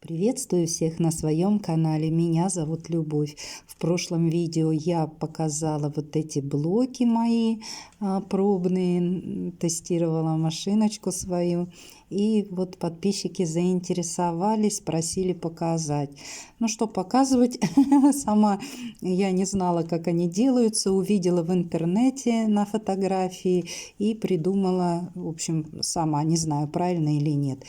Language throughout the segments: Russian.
Приветствую всех на своем канале. Меня зовут Любовь. В прошлом видео я показала вот эти блоки мои пробные, тестировала машиночку свою. И вот подписчики заинтересовались, просили показать. Ну что показывать, сама я не знала, как они делаются, увидела в интернете на фотографии и придумала, в общем, сама, не знаю, правильно или нет.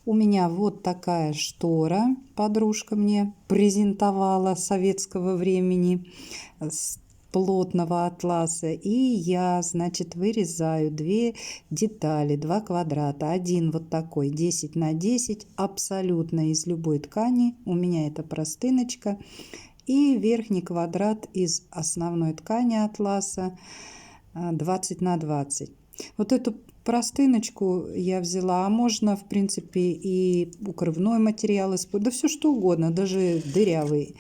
У меня вот такая штора, подружка мне презентовала советского времени, с плотного атласа. И я, значит, вырезаю две детали, два квадрата. Один вот такой 10 на 10, абсолютно из любой ткани. У меня это простыночка. И верхний квадрат из основной ткани атласа 20 на 20. Вот эту простыночку я взяла, а можно, в принципе, и укрывной материал использовать, да все что угодно, даже дырявый.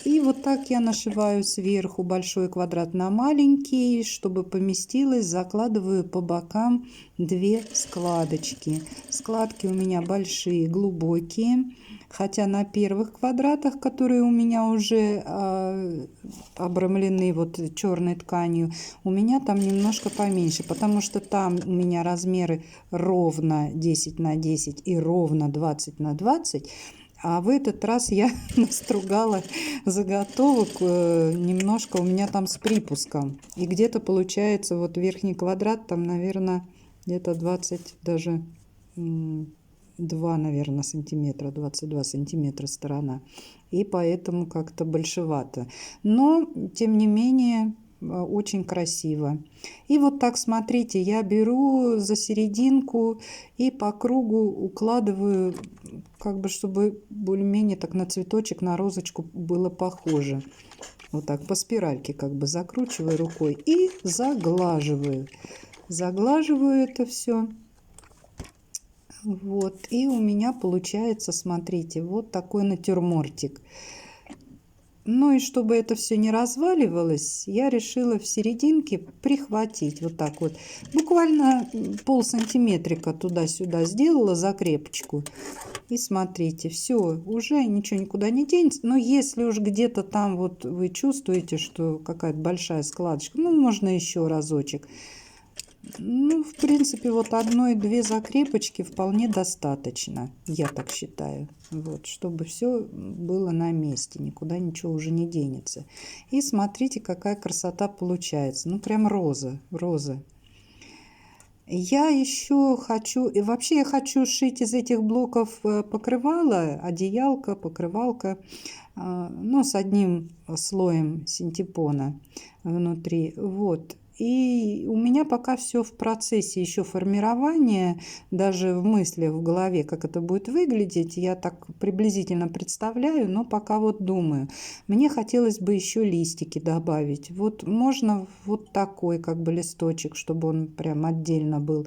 И вот так я нашиваю сверху большой квадрат на маленький, чтобы поместилось, закладываю по бокам две складочки. Складки у меня большие, глубокие, хотя на первых квадратах, которые у меня уже обрамлены вот черной тканью, у меня там немножко поменьше, потому что там у меня размеры ровно 10 на 10 и ровно 20 на 20. А в этот раз я настругала заготовок немножко, у меня там с припуском. И где-то получается вот верхний квадрат, там, наверное, где-то 20, даже 2, наверное, сантиметра, 22 сантиметра сторона. И поэтому как-то большевато. Но, тем не менее, очень красиво. И вот так, смотрите, я беру за серединку и по кругу укладываю, как бы, чтобы более-менее так на цветочек, на розочку было похоже. Вот так по спиральке как бы закручиваю рукой и заглаживаю. Заглаживаю это все. Вот, и у меня получается, смотрите, вот такой натюрмортик. Ну и чтобы это все не разваливалось, я решила в серединке прихватить вот так вот. Буквально полсантиметрика туда-сюда сделала закрепочку. И смотрите, все, уже ничего никуда не денется. Но если уж где-то там вот вы чувствуете, что какая-то большая складочка, ну можно еще разочек. Ну, в принципе, вот одной-две закрепочки вполне достаточно, я так считаю. Вот, чтобы все было на месте, никуда ничего уже не денется. И смотрите, какая красота получается. Ну, прям роза, роза. Я еще хочу, и вообще я хочу шить из этих блоков покрывало, одеялко, покрывалка, ну, с одним слоем синтепона внутри. Вот. И у меня пока все в процессе еще формирования, даже в мыслях, в голове, как это будет выглядеть, я так приблизительно представляю, но пока вот думаю. Мне хотелось бы еще листики добавить. Вот можно вот такой как бы листочек, чтобы он прям отдельно был.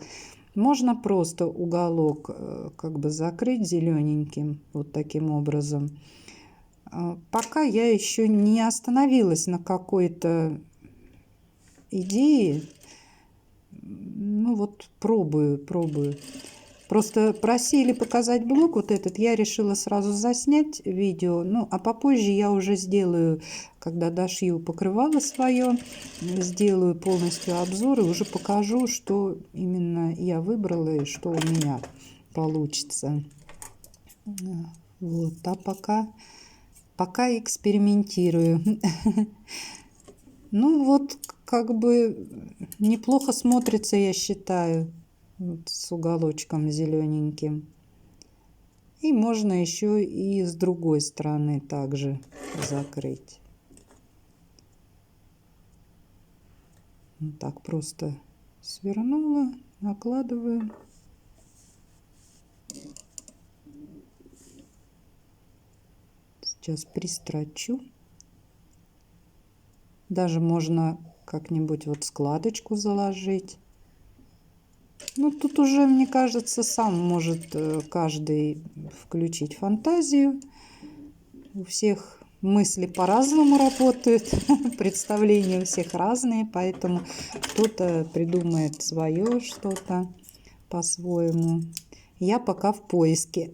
Можно просто уголок как бы закрыть зелененьким, вот таким образом. Пока я еще не остановилась на какой-то идеи. Ну вот пробую. Просто просили показать блок вот этот, я решила сразу заснять видео. Ну а попозже я уже сделаю, когда дошью покрывало свое, сделаю полностью обзор и уже покажу, что именно я выбрала и что у меня получится. Вот, а пока экспериментирую. Ну вот, как бы неплохо смотрится, я считаю, вот с уголочком зелененьким. И можно еще и с другой стороны также закрыть. Вот так просто свернула, накладываю. Сейчас пристрочу. Даже можно как-нибудь вот складочку заложить. Ну, тут уже, мне кажется, сам может каждый включить фантазию. У всех мысли по-разному работают, представления у всех разные, поэтому кто-то придумает свое что-то по-своему. Я пока в поиске.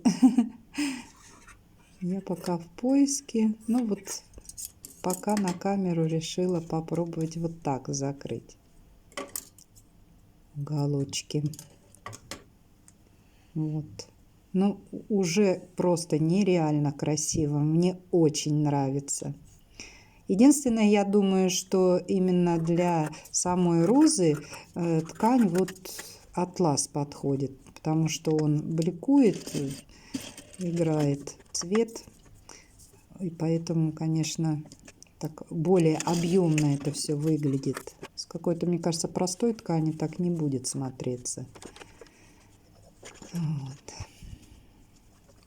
Я пока в поиске. Ну вот, пока на камеру решила попробовать вот так закрыть уголочки. Вот. Ну, уже просто нереально красиво. Мне очень нравится. Единственное, я думаю, что именно для самой розы ткань вот атлас подходит, потому что он бликует, играет цвет, и поэтому, конечно, так более объемно это все выглядит. С какой-то, мне кажется, простой ткани так не будет смотреться. Вот.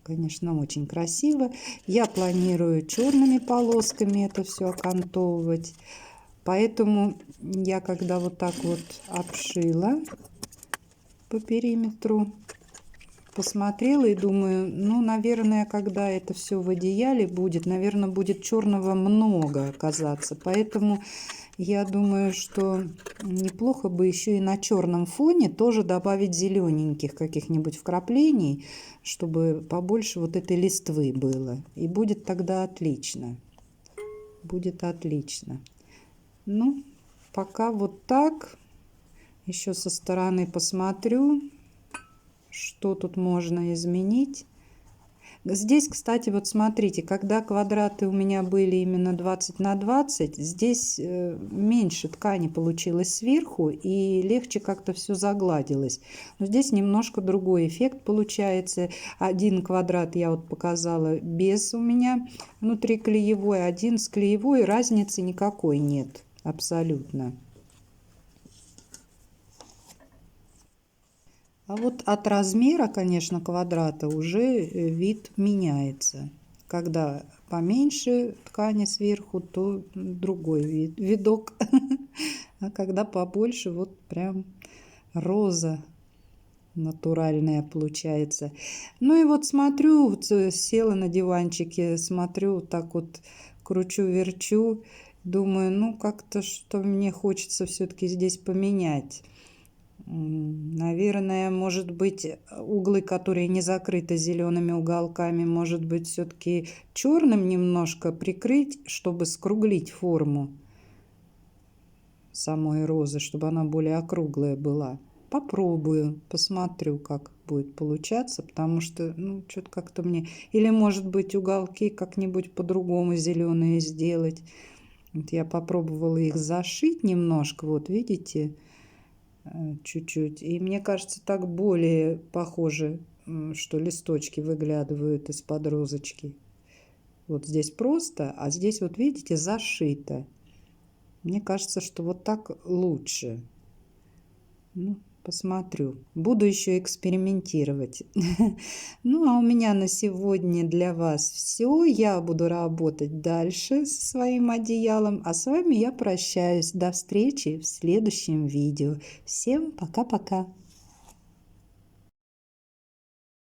Конечно, очень красиво. Я планирую черными полосками это все окантовывать. Поэтому я когда вот так вот обшила по периметру, посмотрела и думаю, ну, наверное, когда это все в одеяле будет, наверное, будет черного много оказаться. Поэтому я думаю, что неплохо бы еще и на черном фоне тоже добавить зелененьких каких-нибудь вкраплений, чтобы побольше вот этой листвы было. И будет тогда отлично. Будет отлично. Ну, пока вот так. Еще со стороны посмотрю, что тут можно изменить. Здесь, кстати, вот смотрите, когда квадраты у меня были именно 20 на 20, здесь меньше ткани получилось сверху и легче как-то все загладилось. Но здесь немножко другой эффект получается. Один квадрат я вот показала без у меня внутри клеевой, один с клеевой, разницы никакой нет абсолютно. А вот от размера, конечно, квадрата уже вид меняется. Когда поменьше ткани сверху, то другой видок. А когда побольше, вот прям роза натуральная получается. Ну и вот смотрю, вот села на диванчике, смотрю, так вот кручу-верчу, думаю, ну как-то что мне хочется все-таки здесь поменять. Наверное, может быть, углы, которые не закрыты зелеными уголками, может быть, все-таки черным немножко прикрыть, чтобы скруглить форму самой розы, чтобы она более округлая была. Попробую, посмотрю, как будет получаться, потому что, ну, что-то как-то мне... Или, может быть, уголки как-нибудь по-другому зеленые сделать. Вот я попробовала их зашить немножко, вот видите, чуть-чуть. И мне кажется, так более похоже, что листочки выглядывают из-под розочки. Вот здесь просто, а здесь вот видите, зашито. Мне кажется, что вот так лучше. Ну, посмотрю. Буду еще экспериментировать. Ну, а у меня на сегодня для вас все. Я буду работать дальше со своим одеялом. А с вами я прощаюсь. До встречи в следующем видео. Всем пока-пока.